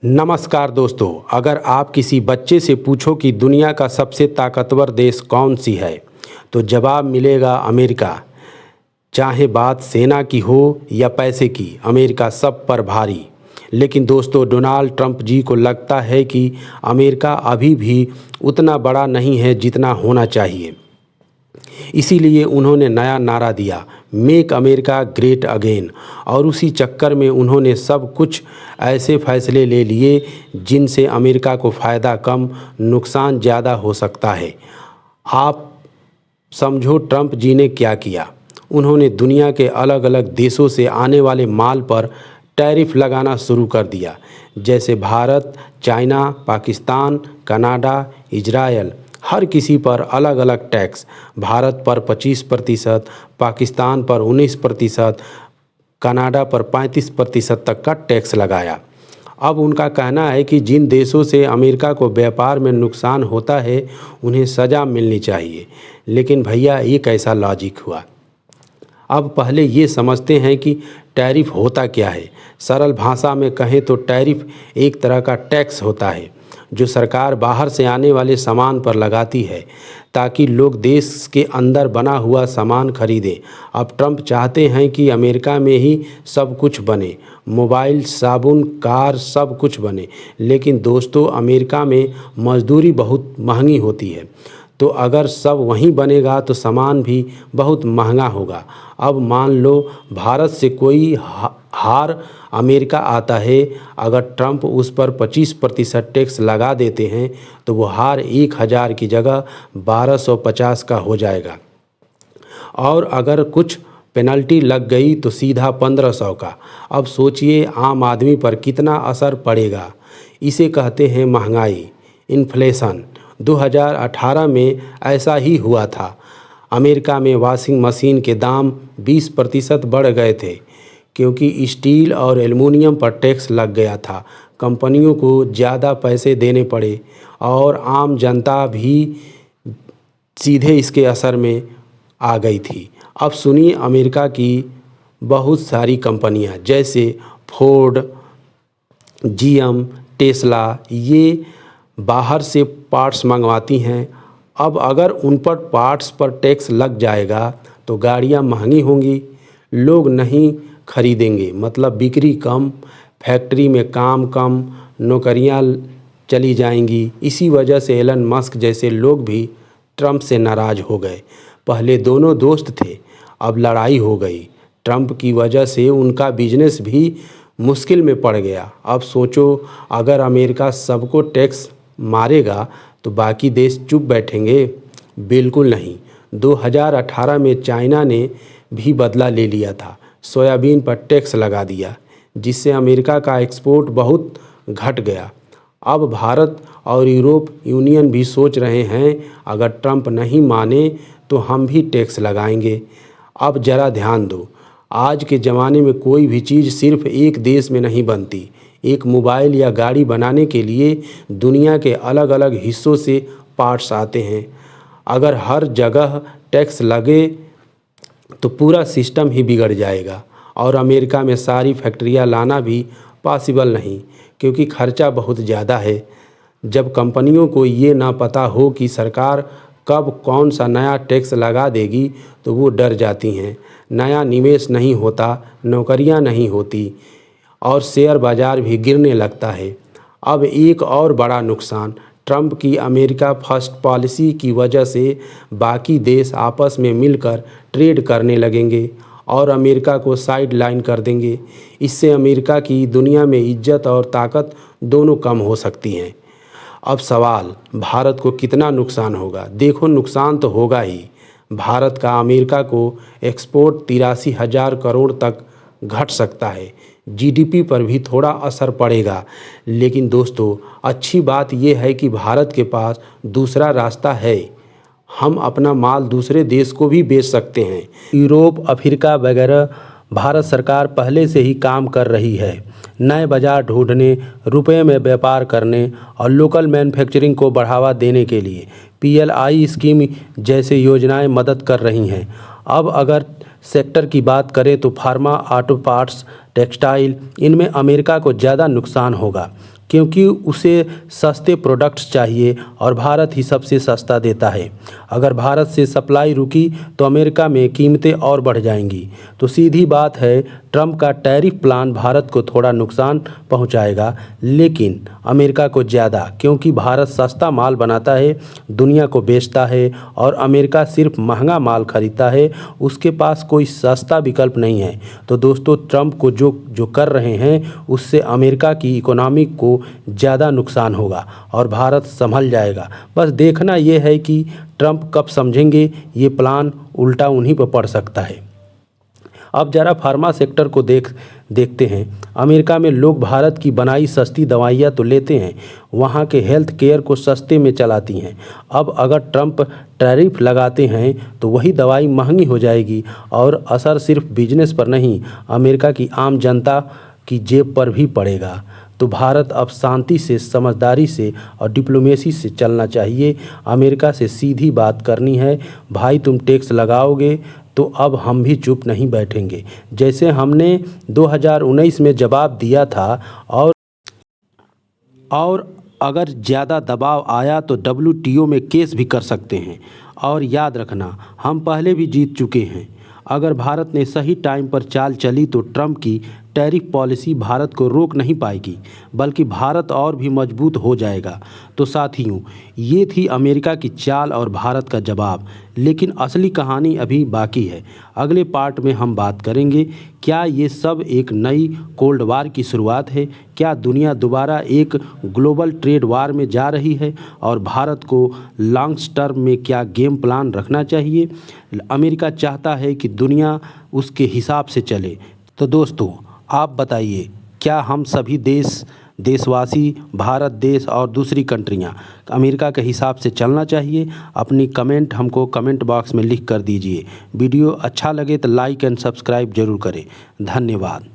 नमस्कार दोस्तों, अगर आप किसी बच्चे से पूछो कि दुनिया का सबसे ताकतवर देश कौन सी है तो जवाब मिलेगा अमेरिका। चाहे बात सेना की हो या पैसे की, अमेरिका सब पर भारी। लेकिन दोस्तों, डोनाल्ड ट्रंप जी को लगता है कि अमेरिका अभी भी उतना बड़ा नहीं है जितना होना चाहिए। इसीलिए उन्होंने नया नारा दिया, मेक अमेरिका ग्रेट अगेन। और उसी चक्कर में उन्होंने सब कुछ ऐसे फैसले ले लिए जिनसे अमेरिका को फ़ायदा कम, नुकसान ज़्यादा हो सकता है। आप समझो ट्रंप जी ने क्या किया। उन्होंने दुनिया के अलग अलग देशों से आने वाले माल पर टैरिफ लगाना शुरू कर दिया, जैसे Bharat, China, Pakistan, Canada, Israel. हर किसी पर अलग अलग टैक्स। भारत पर 25%, पाकिस्तान पर 19%, कनाडा पर 35% तक का टैक्स लगाया। अब उनका कहना है कि जिन देशों से अमेरिका को व्यापार में नुकसान होता है उन्हें सज़ा मिलनी चाहिए। लेकिन भैया, ये कैसा लॉजिक हुआ? अब पहले ये समझते हैं कि टैरिफ होता क्या है। सरल भाषा में कहें तो टैरिफ एक तरह का टैक्स होता है जो सरकार बाहर से आने वाले सामान पर लगाती है ताकि लोग देश के अंदर बना हुआ सामान खरीदें। अब ट्रंप चाहते हैं कि अमेरिका में ही सब कुछ बने, मोबाइल, साबुन, कार, सब कुछ बने। लेकिन दोस्तों, अमेरिका में मजदूरी बहुत महंगी होती है, तो अगर सब वहीं बनेगा तो सामान भी बहुत महंगा होगा। अब मान लो भारत से कोई हार अमेरिका आता है, अगर ट्रंप उस पर 25% टैक्स लगा देते हैं तो वो हार 1000 की जगह 1250 का हो जाएगा। और अगर कुछ पेनल्टी लग गई तो सीधा 1500 का। अब सोचिए आम आदमी पर कितना असर पड़ेगा। इसे कहते हैं महंगाई, इन्फ्लेशन। 2018 में ऐसा ही हुआ था। अमेरिका में वॉशिंग मशीन के दाम 20% बढ़ गए थे क्योंकि स्टील और एल्युमिनियम पर टैक्स लग गया था। कंपनियों को ज़्यादा पैसे देने पड़े और आम जनता भी सीधे इसके असर में आ गई थी। अब सुनिए, अमेरिका की बहुत सारी कंपनियां जैसे फोर्ड, जीएम, टेस्ला, ये बाहर से पार्ट्स मंगवाती हैं। अब अगर उन पर पार्ट्स पर टैक्स लग जाएगा तो गाड़ियां महंगी होंगी, लोग नहीं खरीदेंगे, मतलब बिक्री कम, फैक्ट्री में काम कम, नौकरियां चली जाएंगी। इसी वजह से एलन मस्क जैसे लोग भी ट्रंप से नाराज़ हो गए। पहले दोनों दोस्त थे, अब लड़ाई हो गई। ट्रंप की वजह से उनका बिजनेस भी मुश्किल में पड़ गया। अब सोचो, अगर अमेरिका सबको टैक्स मारेगा तो बाकी देश चुप बैठेंगे? बिल्कुल नहीं। 2018 में चाइना ने भी बदला ले लिया था, सोयाबीन पर टैक्स लगा दिया, जिससे अमेरिका का एक्सपोर्ट बहुत घट गया। अब भारत और यूरोप यूनियन भी सोच रहे हैं, अगर ट्रंप नहीं माने तो हम भी टैक्स लगाएंगे। अब ज़रा ध्यान दो, आज के ज़माने में कोई भी चीज़ सिर्फ एक देश में नहीं बनती। एक मोबाइल या गाड़ी बनाने के लिए दुनिया के अलग अलग हिस्सों से पार्ट्स आते हैं। अगर हर जगह टैक्स लगे तो पूरा सिस्टम ही बिगड़ जाएगा और अमेरिका में सारी फैक्ट्रियां लाना भी पॉसिबल नहीं, क्योंकि खर्चा बहुत ज़्यादा है। जब कंपनियों को ये ना पता हो कि सरकार कब कौन सा नया टैक्स लगा देगी तो वो डर जाती हैं। नया निवेश नहीं होता, नौकरियां नहीं होती और शेयर बाज़ार भी गिरने लगता है। अब एक और बड़ा नुकसान, ट्रंप की अमेरिका फर्स्ट पॉलिसी की वजह से बाकी देश आपस में मिलकर ट्रेड करने लगेंगे और अमेरिका को साइड लाइन कर देंगे। इससे अमेरिका की दुनिया में इज्जत और ताकत दोनों कम हो सकती हैं। अब सवाल, भारत को कितना नुकसान होगा? देखो, नुकसान तो होगा ही। भारत का अमेरिका को एक्सपोर्ट 83,000 करोड़ तक घट सकता है। जीडीपी पर भी थोड़ा असर पड़ेगा। लेकिन दोस्तों, अच्छी बात यह है कि भारत के पास दूसरा रास्ता है। हम अपना माल दूसरे देश को भी बेच सकते हैं। यूरोप, अफ्रीका वगैरह भारत सरकार पहले से ही काम कर रही है, नए बाज़ार ढूंढने, रुपए में व्यापार करने और लोकल मैन्युफैक्चरिंग को बढ़ावा देने के लिए पीएलआई स्कीम जैसे योजनाएं मदद कर रही हैं। अब अगर सेक्टर की बात करें तो फार्मा, ऑटो पार्ट्स, टेक्सटाइल, इनमें अमेरिका को ज़्यादा नुकसान होगा। क्योंकि उसे सस्ते प्रोडक्ट्स चाहिए और भारत ही सबसे सस्ता देता है। अगर भारत से सप्लाई रुकी तो अमेरिका में कीमतें और बढ़ जाएंगी। तो सीधी बात है, ट्रंप का टैरिफ प्लान भारत को थोड़ा नुकसान पहुंचाएगा, लेकिन अमेरिका को ज़्यादा, क्योंकि भारत सस्ता माल बनाता है, दुनिया को बेचता है और अमेरिका सिर्फ महंगा माल खरीदता है, उसके पास कोई सस्ता विकल्प नहीं है। तो दोस्तों, ट्रंप को जो कर रहे हैं उससे अमेरिका की इकोनॉमी को ज़्यादा नुकसान होगा और भारत संभल जाएगा। बस देखना यह है कि ट्रंप कब समझेंगे, ये प्लान उल्टा उन्हीं पर पड़ सकता है। अब ज़रा फार्मा सेक्टर को देखते हैं। अमेरिका में लोग भारत की बनाई सस्ती दवाइयाँ तो लेते हैं, वहाँ के हेल्थ केयर को सस्ते में चलाती हैं। अब अगर ट्रंप टैरिफ लगाते हैं तो वही दवाई महंगी हो जाएगी और असर सिर्फ बिजनेस पर नहीं, अमेरिका की आम जनता की जेब पर भी पड़ेगा। तो भारत अब शांति से, समझदारी से और डिप्लोमेसी से चलना चाहिए। अमेरिका से सीधी बात करनी है, भाई तुम टैक्स लगाओगे तो अब हम भी चुप नहीं बैठेंगे, जैसे हमने 2019 में जवाब दिया था। और अगर ज़्यादा दबाव आया तो WTO में केस भी कर सकते हैं। और याद रखना, हम पहले भी जीत चुके हैं। अगर भारत ने सही टाइम पर चाल चली तो ट्रंप की टैरिफ पॉलिसी भारत को रोक नहीं पाएगी, बल्कि भारत और भी मजबूत हो जाएगा। तो साथियों, ये थी अमेरिका की चाल और भारत का जवाब, लेकिन असली कहानी अभी बाकी है। अगले पार्ट में हम बात करेंगे, क्या ये सब एक नई कोल्ड वार की शुरुआत है? क्या दुनिया दोबारा एक ग्लोबल ट्रेड वार में जा रही है? और भारत को लॉन्ग टर्म में क्या गेम प्लान रखना चाहिए? अमेरिका चाहता है कि दुनिया उसके हिसाब से चले। तो दोस्तों, आप बताइए, क्या हम सभी देशवासी, भारत देश और दूसरी कंट्रियां अमेरिका के हिसाब से चलना चाहिए? अपनी कमेंट हमको कमेंट बॉक्स में लिख कर दीजिए। वीडियो अच्छा लगे तो लाइक एंड सब्सक्राइब जरूर करें। धन्यवाद।